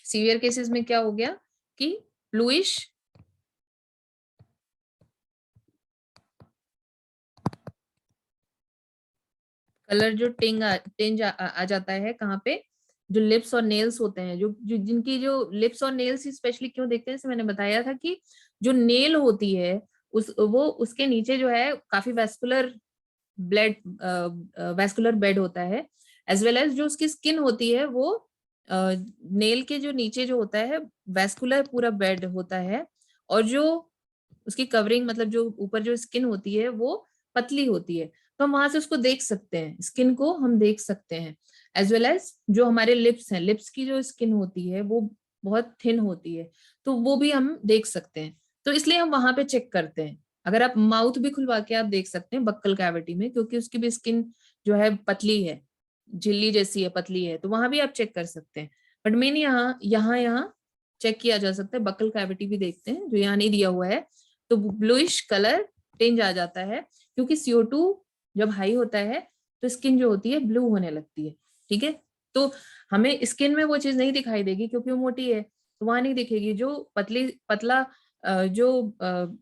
severe cases में क्या हो गया कि ब्लूइश कलर जो टिंज आ जाता है कहाँ पे, जो लिप्स और नेल्स होते हैं, जो जिनकी जो लिप्स और नेल्स स्पेशली क्यों देखते हैं, जैसे मैंने बताया था कि जो नेल होती है वो उसके नीचे जो है काफी वैस्कुलर बेड होता है, एज वेल एज जो उसकी स्किन होती है वो नेल के जो नीचे जो होता है वैस्कुलर पूरा बेड होता है, और जो उसकी कवरिंग मतलब जो ऊपर जो स्किन होती है वो पतली होती है, तो हम वहां से उसको देख सकते हैं, स्किन को हम देख सकते हैं। एज वेल एज जो हमारे लिप्स हैं, लिप्स की जो स्किन होती है वो बहुत थिन होती है, तो वो भी हम देख सकते हैं। तो इसलिए हम वहां पे चेक करते हैं। अगर आप माउथ भी खुलवा के आप देख सकते हैं बक्कल कैविटी में, क्योंकि उसकी भी स्किन जो है पतली है, झिल्ली जैसी है, पतली है, तो वहां भी आप चेक कर सकते हैं। बट मेन यहाँ चेक किया जा सकता है, बक्कल कैविटी भी देखते हैं जो यहाँ नहीं दिया हुआ है, तो ब्लूइश कलर टिंज आ जाता है, क्योंकि CO2 जब हाई होता है तो स्किन जो होती है ब्लू होने लगती है। ठीक है, तो हमें स्किन में वो चीज नहीं दिखाई देगी क्योंकि वो मोटी है, तो वहां नहीं दिखेगी। जो पतला जो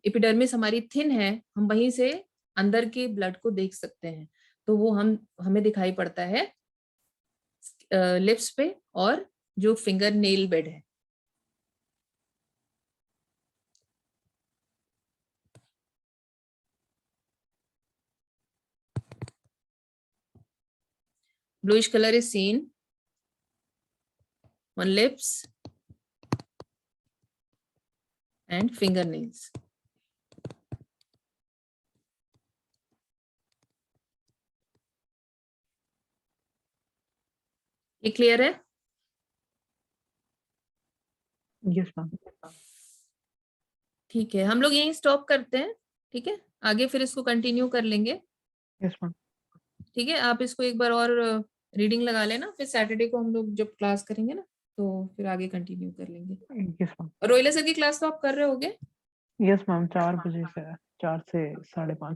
एपिडर्मिस हमारी थिन है, हम वहीं से अंदर के ब्लड को देख सकते हैं, तो वो हमें दिखाई पड़ता है लिप्स पे और जो फिंगर नेल बेड है। Bluish color is seen on lips and fingernails. ये क्लियर है? Yes ma'am. ठीक है, हम लोग यहीं स्टॉप करते हैं। ठीक है, आगे फिर इसको कंटिन्यू कर लेंगे। Yes ma'am. ठीक है, आप इसको एक बार और रीडिंग लगा लेना, फिर सैटरडे को हम लोग जब क्लास करेंगे ना तो फिर आगे कंटिन्यू कर लेंगे। Yes ma'am. और रोहिला सर की क्लास तो आप कर रहे होगे? यस मैम, 4 बजे से 4 से 5:30।